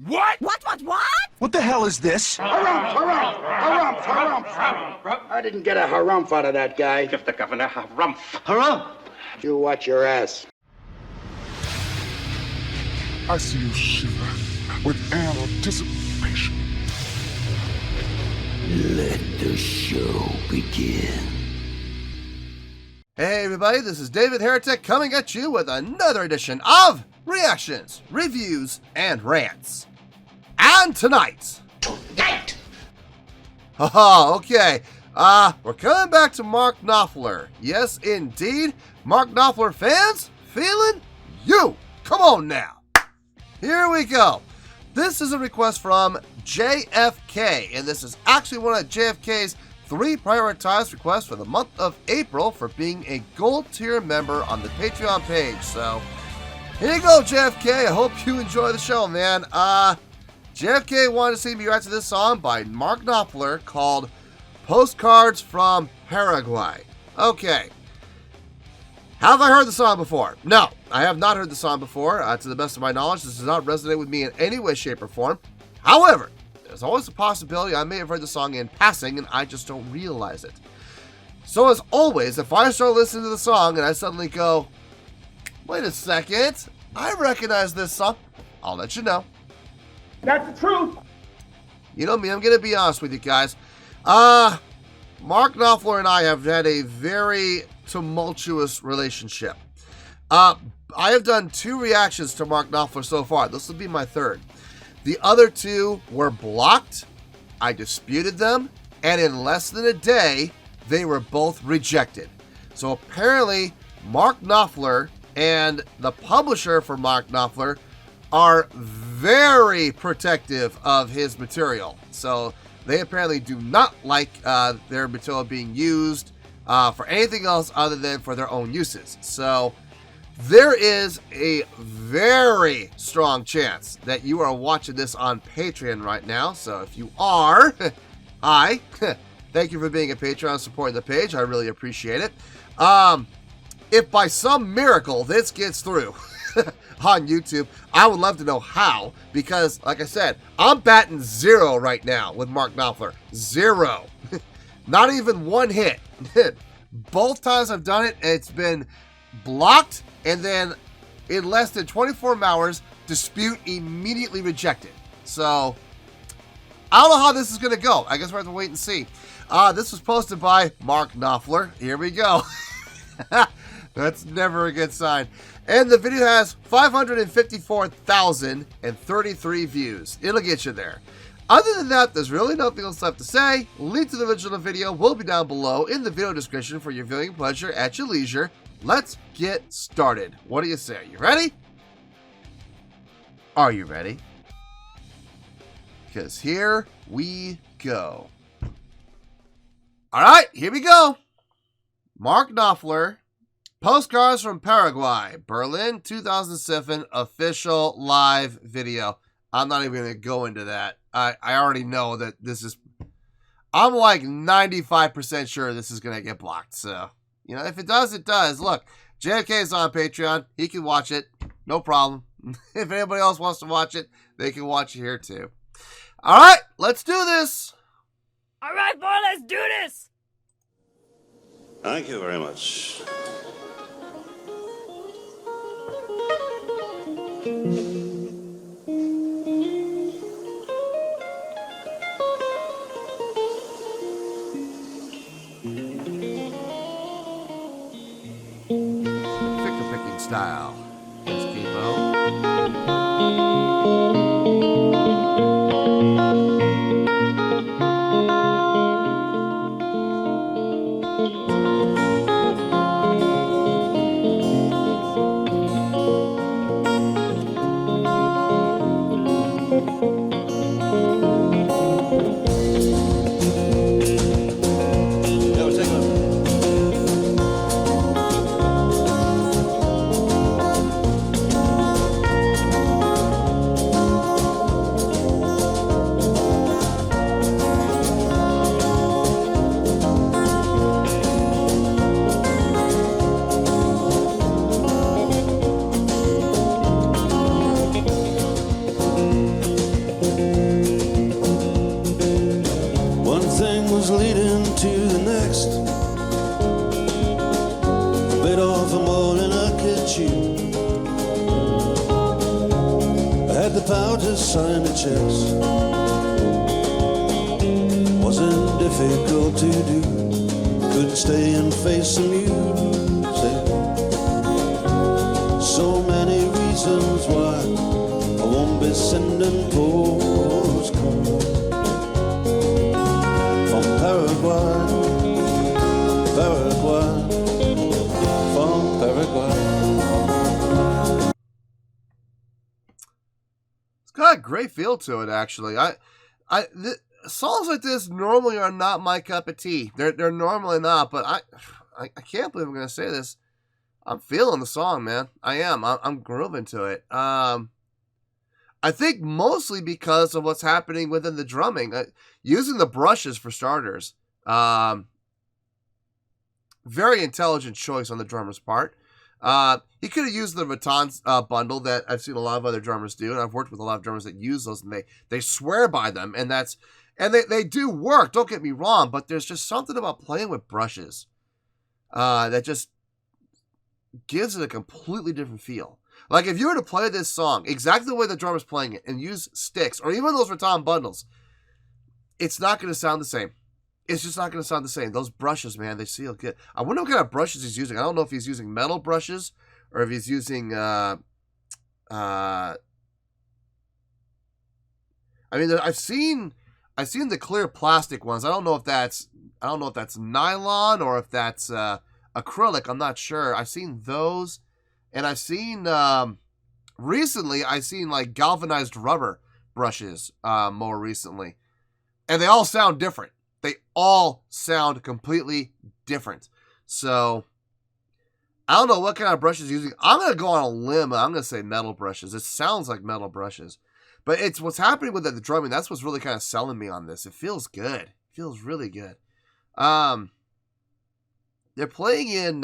What? What? What the hell is this? Harumph. I didn't get a harumph out of that guy. Give the governor harumph. Harumph! You watch your ass. I see you shiver with anticipation. Let the show begin. Hey everybody, this is David Heretic coming at you with another edition of Reactions, Reviews, and Rants. And tonight... Haha, okay. We're coming back to Mark Knopfler. Yes, indeed. Mark Knopfler fans, feeling you. Come on now. Here we go. This is a request from JFK, and this is actually one of JFK's 3 prioritized requests for the month of April for being a gold tier member on the Patreon page. So, here you go, JFK. I hope you enjoy the show, man. JFK wanted to see me react to this song by Mark Knopfler called Postcards From Paraguay. Okay. Have I heard the song before? No, I have not heard the song before. To the best of my knowledge, this does not resonate with me in any way, shape, or form. However, there's always a possibility I may have heard the song in passing and I just don't realize it. So as always, if I start listening to the song and I suddenly go, wait a second, I recognize this song, I'll let you know. That's the truth. You know me, I'm going to be honest with you guys. Mark Knopfler and I have had a very tumultuous relationship. I have done 2 reactions to Mark Knopfler so far. This will be my 3rd. The other 2 were blocked, I disputed them, and in less than a day, they were both rejected. So apparently, Mark Knopfler and the publisher for Mark Knopfler are very protective of his material. So they apparently do not like their material being used for anything else other than for their own uses. So there is a very strong chance that you are watching this on Patreon right now. So if you are, hi, thank you for being a Patreon, supporting the page. I really appreciate it. If by some miracle this gets through on YouTube, I would love to know how, because like I said, I'm batting 0 right now with Mark Knopfler. 0. Not even 1 hit. Both times I've done it, it's been blocked, and then in less than 24 hours, dispute immediately rejected. So, I don't know how this is going to go. I guess we're going to wait and see. This was posted by Mark Knopfler. Here we go. That's never a good sign. And the video has 554,033 views. It'll get you there. Other than that, there's really nothing else left to say. Link to the original video will be down below in the video description for your viewing pleasure at your leisure. Let's get started. What do you say? Are you ready? Are you ready? Because here we go. All right, here we go. Mark Knopfler, Postcards from Paraguay, Berlin 2007 official live video. I'm not even going to go into that. I already know that this is... I'm like 95% sure this is going to get blocked. So, you know, if it does, it does. Look, JFK is on Patreon. He can watch it. No problem. If anybody else wants to watch it, they can watch it here too. All right, let's do this. All right, boy, let's do this. Thank you very much. Finger picking style. Let's keep on. Had the power to sign the checks. Wasn't difficult to do. Couldn't stay and face the music. So many reasons why I won't be sending postcards from Paraguay, Paraguay, from Paraguay. It's got a great feel to it, actually. Songs like this normally are not my cup of tea. They're normally not, but I can't believe I'm going to say this. I'm feeling the song, man. I am. I'm grooving to it. I think mostly because of what's happening within the drumming. Using the brushes for starters. Very intelligent choice on the drummer's part. He could have used the Rattan bundle that I've seen a lot of other drummers do, and I've worked with a lot of drummers that use those, and they swear by them, and they do work, don't get me wrong, but there's just something about playing with brushes that just gives it a completely different feel. Like, if you were to play this song exactly the way the drummer's playing it and use sticks or even those Rattan bundles, it's not going to sound the same. It's just not going to sound the same. Those brushes, man, they feel good. I wonder what kind of brushes he's using. I don't know if he's using metal brushes or if he's using I mean, I've seen the clear plastic ones. I don't know if that's nylon or if that's acrylic. I'm not sure. I've seen those, and I've seen recently I've seen like galvanized rubber brushes more recently, and they all sound different. They all sound completely different. So I don't know what kind of brushes he's using. I'm gonna go on a limb. I'm gonna say metal brushes. It sounds like metal brushes. But it's what's happening with the drumming. That's what's really kind of selling me on this. It feels good. It feels really good. They're playing in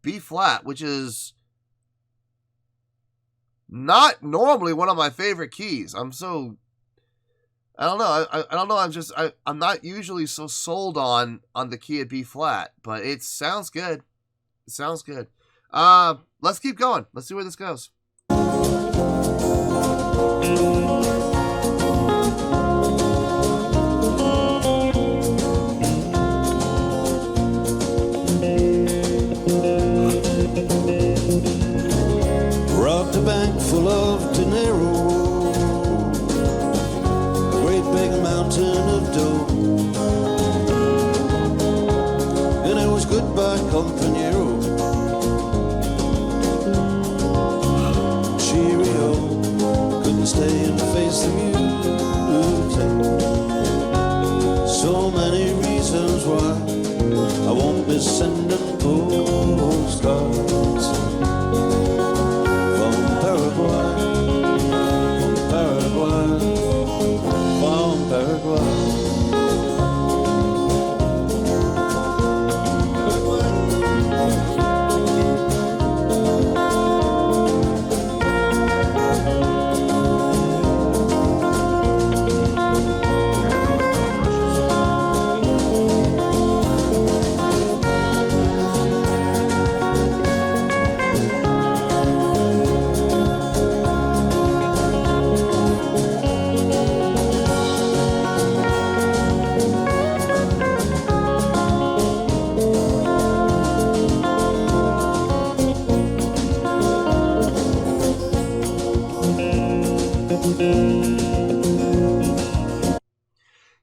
B flat, which is not normally one of my favorite keys. I don't know. I don't know. I'm not usually so sold on the key of B flat, but it sounds good. It sounds good. Let's keep going. Let's see where this goes. Robbed a bank full of dinero, a great big mountain of dough, and it was goodbye compañero. Cheerio, couldn't stay and face the music. So many reasons why I won't be sending postcards from Paraguay, from Paraguay, from Paraguay.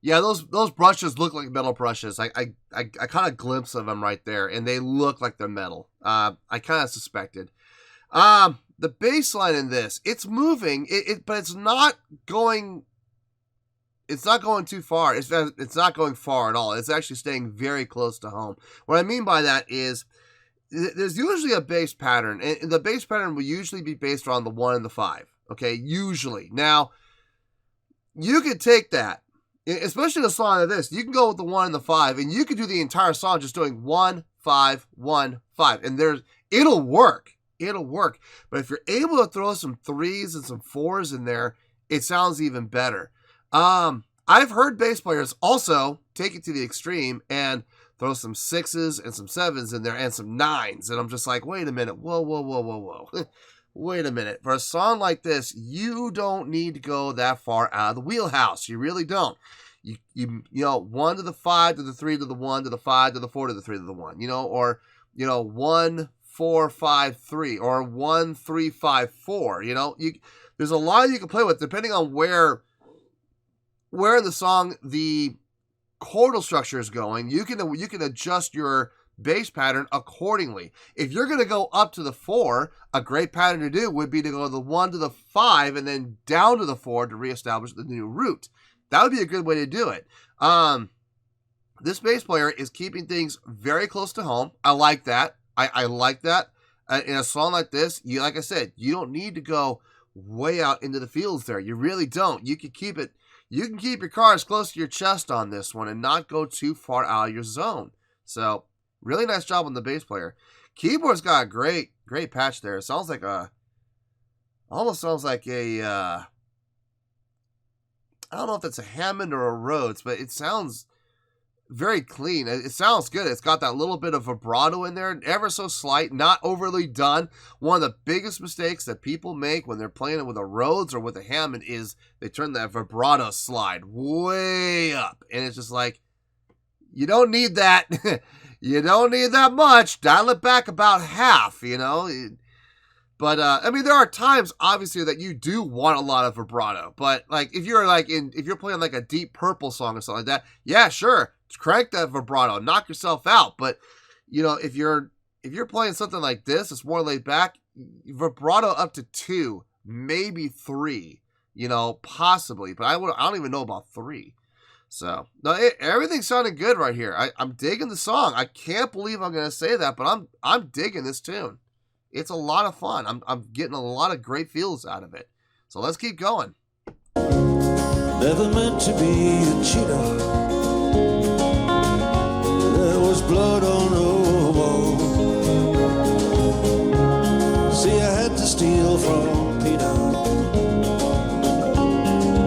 Yeah, those brushes look like metal brushes. I kind of glimpse of them right there, and they look like they're metal. I kind of suspected. The bass line in this, it's moving, but it's not going. It's not going too far. It's not going far at all. It's actually staying very close to home. What I mean by that is there's usually a bass pattern, and the bass pattern will usually be based around the 1 and the 5. Okay, usually. Now, you could take that, especially in a song like this, you can go with the 1 and the 5, and you could do the entire song just doing 1, 5, 1, 5, and it'll work. It'll work. But if you're able to throw some 3s and some 4s in there, it sounds even better. I've heard bass players also take it to the extreme and throw some 6s and some 7s in there and some 9s, and I'm just like, wait a minute, whoa. wait a minute. For a song like this, you don't need to go that far out of the wheelhouse. You really don't. You know, 1 to the 5 to the 3 to the 1 to the 5 to the 4 to the 3 to the 1, you know, or, you know, 1, 4, 5, 3, or 1, 3, 5, 4, you know, there's a lot you can play with depending on where in the song the chordal structure is going. You can adjust your bass pattern accordingly. If you're going to go up to the 4, a great pattern to do would be to go to the 1 to the 5 and then down to the 4 to reestablish the new root. That would be a good way to do it. This bass player is keeping things very close to home. I like that. I like that. In a song like this, like I said, you don't need to go way out into the fields there. You really don't. You can keep your cards close to your chest on this one and not go too far out of your zone. So, really nice job on the bass player. Keyboard's got a great patch there. It sounds like almost sounds like a, I don't know if it's a Hammond or a Rhodes, but it sounds very clean. It sounds good. It's got that little bit of vibrato in there, ever so slight, not overly done. One of the biggest mistakes that people make when they're playing it with a Rhodes or with a Hammond is they turn that vibrato slide way up. And it's just like, you don't need that. You don't need that much. Dial it back about half, you know. But, I mean, there are times, obviously, that you do want a lot of vibrato. But, like, if you're playing, like, a Deep Purple song or something like that, yeah, sure, crank that vibrato, knock yourself out. But, you know, if you're playing something like this, it's more laid back, vibrato up to 2, maybe 3, you know, possibly. But I don't even know about 3. So, no, everything sounded good right here. I'm digging the song. I can't believe I'm going to say that, but I'm digging this tune. It's a lot of fun. I'm getting a lot of great feels out of it. So let's keep going. Never meant to be a cheater. There was blood on the wall. See, I had to steal from Peter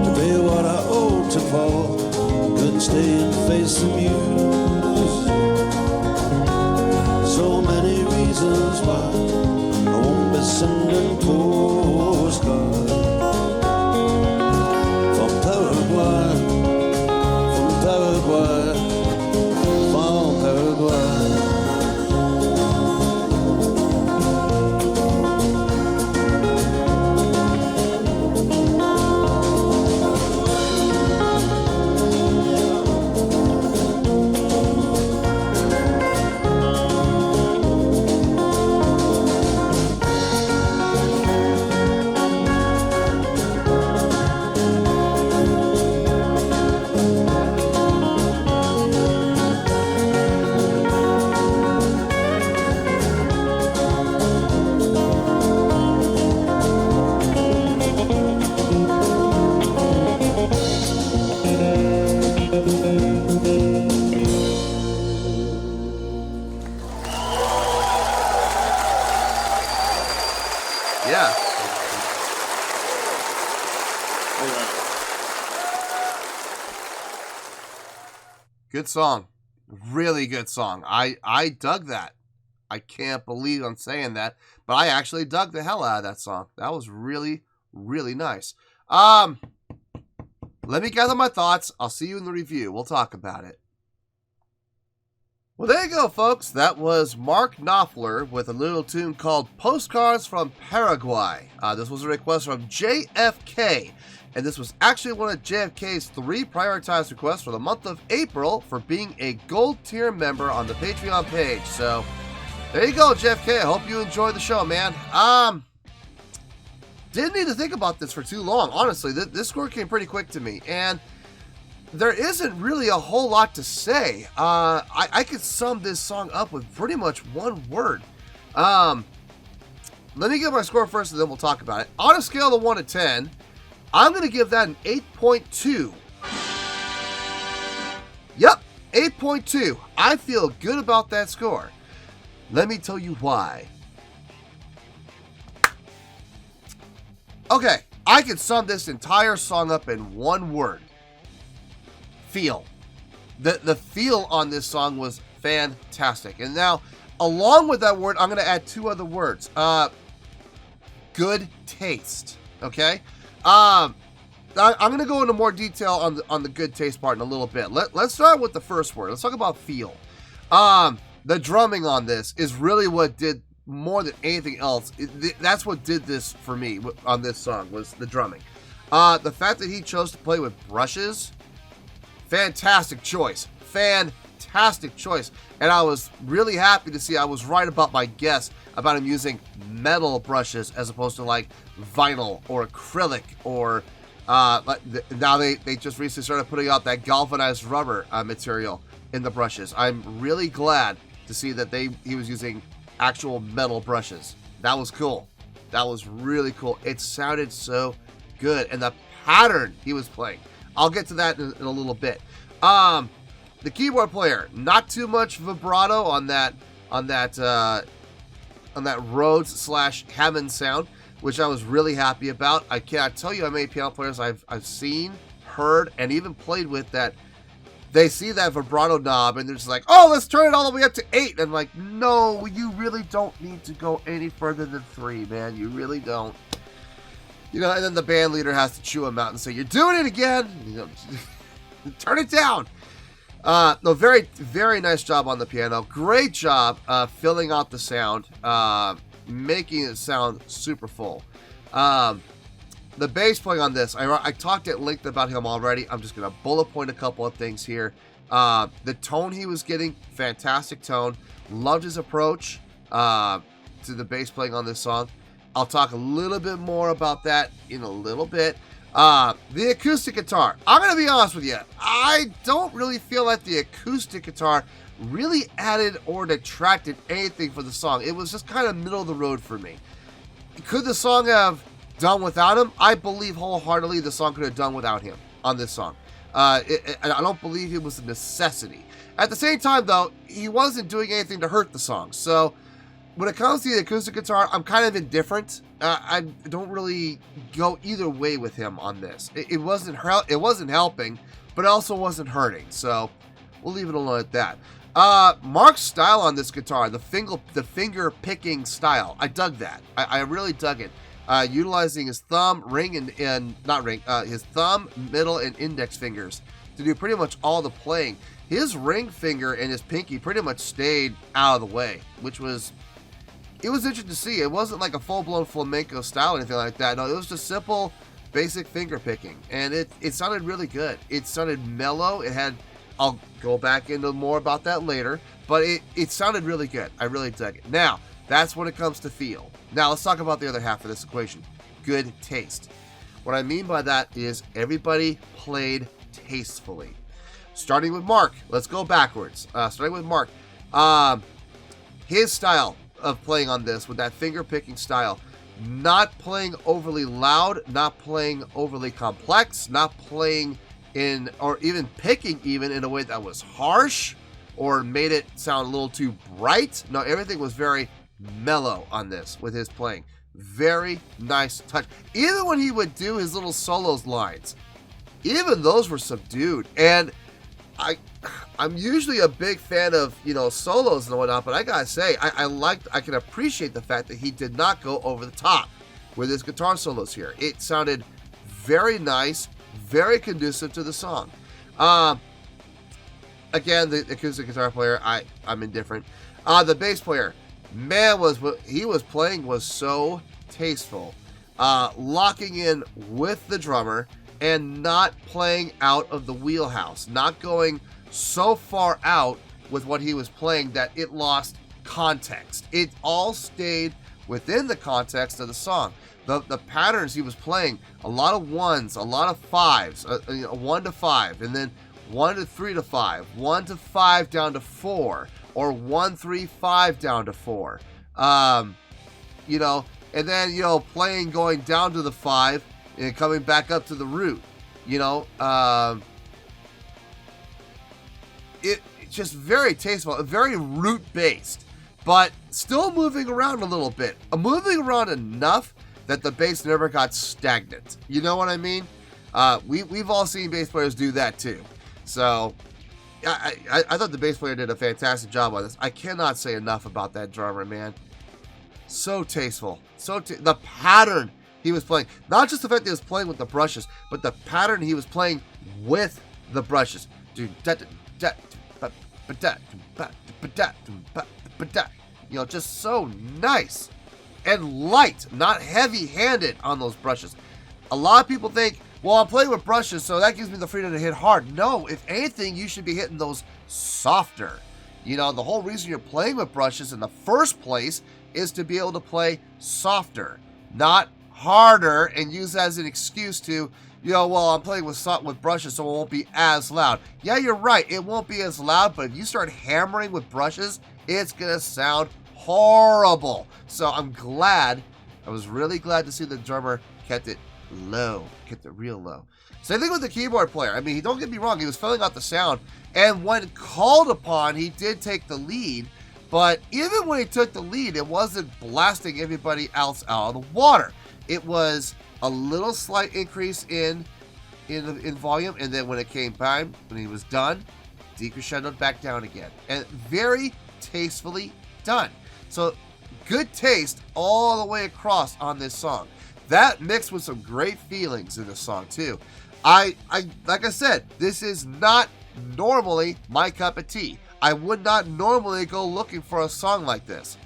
to pay what I owed to Paul. Couldn't stay and face the muse. So many reasons why I won't be sending postcards from Paraguay, from Paraguay, from Paraguay. Yeah. Good song. Really good song. I dug that. I can't believe I'm saying that, but I actually dug the hell out of that song. That was really, really nice. Let me gather my thoughts. I'll see you in the review. We'll talk about it. Well, there you go, folks. That was Mark Knopfler with a little tune called Postcards from Paraguay. This was a request from JFK, and this was actually one of JFK's 3 prioritized requests for the month of April for being a gold tier member on the Patreon page. So, there you go, JFK. I hope you enjoyed the show, man. Didn't need to think about this for too long. Honestly, this score came pretty quick to me, and there isn't really a whole lot to say. I could sum this song up with pretty much one word. Let me give my score first, and then we'll talk about it. On a scale of 1 to 10, I'm going to give that an 8.2. Yep, 8.2. I feel good about that score. Let me tell you why. Okay, I could sum this entire song up in one word. Feel. The feel on this song was fantastic. And now, along with that word, I'm going to add 2 other words. good taste. Okay. I'm going to go into more detail on the good taste part in a little bit. Let's start with the first word. Let's talk about feel. The drumming on this is really what did more than anything else. That's what did this for me on this song, was the drumming. The fact that he chose to play with brushes, fantastic choice. Fantastic choice. And I was really happy to see I was right about my guess about him using metal brushes as opposed to like vinyl or acrylic or now they just recently started putting out that galvanized rubber material in the brushes. I'm really glad to see that he was using actual metal brushes. That was cool. That was really cool. It sounded so good, and the pattern he was playing. I'll get to that in a little bit. The keyboard player, not too much vibrato on that Rhodes / Hammond sound, which I was really happy about. I cannot tell you how many piano players I've seen, heard, and even played with that they see that vibrato knob and they're just like, oh, let's turn it all the way up to 8. And I'm like, no, you really don't need to go any further than 3, man. You really don't. You know, and then the band leader has to chew him out and say, you're doing it again. You know, turn it down. No, very, very nice job on the piano. Great job filling out the sound, making it sound super full. The bass playing on this, I talked at length about him already. I'm just going to bullet point a couple of things here. The tone he was getting, fantastic tone. Loved his approach to the bass playing on this song. I'll talk a little bit more about that in a little bit. The acoustic guitar. I'm going to be honest with you. I don't really feel like the acoustic guitar really added or detracted anything for the song. It was just kind of middle of the road for me. Could the song have done without him? I believe wholeheartedly the song could have done without him on this song. I don't believe it was a necessity. At the same time, though, he wasn't doing anything to hurt the song. So when it comes to the acoustic guitar, I'm kind of indifferent. I don't really go either way with him on this. It wasn't helping, but it also wasn't hurting. So we'll leave it alone at that. Mark's style on this guitar, the finger picking style, I dug that. I really dug it. Utilizing his thumb, his thumb, middle, and index fingers to do pretty much all the playing. His ring finger and his pinky pretty much stayed out of the way, which was, it was interesting to see. It wasn't like a full-blown flamenco style or anything like that. No, it was just simple, basic finger picking, and it sounded really good. It sounded mellow. It had, I'll go back into more about that later, but it sounded really good. I really dug it. Now, that's when it comes to feel. Now, let's talk about the other half of this equation. Good taste. What I mean by that is everybody played tastefully. Starting with Mark. Let's go backwards. Starting with Mark. His style of playing on this, with that finger-picking style, not playing overly loud, not playing overly complex, not playing in, or even picking even in a way that was harsh or made it sound a little too bright. No, everything was very mellow on this with his playing. Very nice touch. Even when he would do his little solos lines, even those were subdued. And I'm usually a big fan of, you know, solos and whatnot, but I gotta say, I can appreciate the fact that he did not go over the top with his guitar solos here. It sounded very nice, very conducive to the song. Again, the acoustic guitar player, I'm indifferent. The bass player, man, what he was playing was so tasteful. Locking in with the drummer and not playing out of the wheelhouse, not going so far out with what he was playing that it lost context. It all stayed within the context of the song. The patterns he was playing, a lot of ones, a lot of fives, 1 to 5, and then 1 to 3 to 5, 1 to 5 down to 4, or 1 3 5 down to 4. You know, and then, you know, playing going down to the 5 and coming back up to the root. You know, it's just very tasteful, very root based, but still moving around a little bit, moving around enough that the bass never got stagnant. You know what I mean? We've all seen bass players do that too. So I thought the bass player did a fantastic job on this. I cannot say enough about that drummer, man. So tasteful. The pattern he was playing. Not just the fact that he was playing with the brushes, but the pattern he was playing with the brushes. You know, just so nice and light, not heavy-handed on those brushes. A lot of people think, well, I'm playing with brushes, so that gives me the freedom to hit hard. No, if anything, you should be hitting those softer. You know, the whole reason you're playing with brushes in the first place is to be able to play softer, not harder, and use that as an excuse to, you know, well, I'm playing with brushes, so it won't be as loud. Yeah, you're right. It won't be as loud, but if you start hammering with brushes, it's going to sound horrible. So I was really glad to see the drummer kept it low, kept it real low. Same thing with the keyboard player. I mean, don't get me wrong, he was filling out the sound, and when called upon, he did take the lead, but even when he took the lead, it wasn't blasting everybody else out of the water. It was a little slight increase in volume, and then when it came time, when he was done, decrescendoed back down again, and very tastefully done. So good taste all the way across on this song. That mixed with some great feelings in the song too. I like I said, this is not normally my cup of tea. I would not normally go looking for a song like this,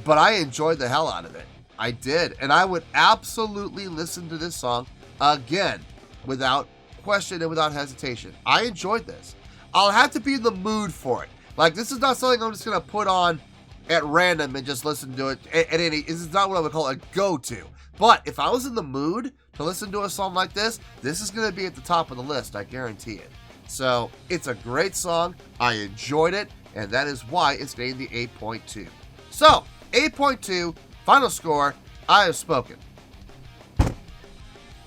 but I enjoyed the hell out of it. I did, and I would absolutely listen to this song again without question and without hesitation. I enjoyed this. I'll have to be in the mood for it. Like, this is not something I'm just gonna put on at random and just listen to it at any. This is not what I would call a go-to. But if I was in the mood to listen to a song like this is going to be at the top of the list, I guarantee it. So it's a great song. I enjoyed it, and that is why it's named the 8.2. So 8.2, final score. I have spoken.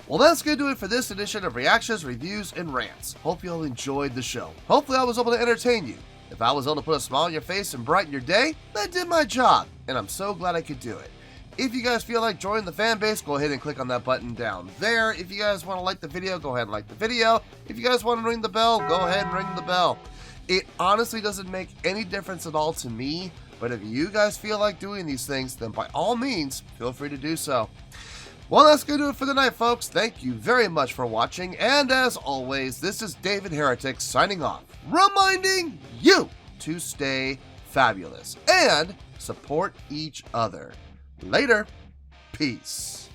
Well, that's going to do it for this edition of Reactions, Reviews, and Rants. Hope you all enjoyed the show. Hopefully I was able to entertain you. If I was able to put a smile on your face and brighten your day, that did my job, and I'm so glad I could do it. If you guys feel like joining the fan base, go ahead and click on that button down there. If you guys want to like the video, go ahead and like the video. If you guys want to ring the bell, go ahead and ring the bell. It honestly doesn't make any difference at all to me, but if you guys feel like doing these things, then by all means, feel free to do so. Well, that's going to do it for the night, folks. Thank you very much for watching, and as always, this is David Heretic signing off, reminding you to stay fabulous and support each other. Later. Peace.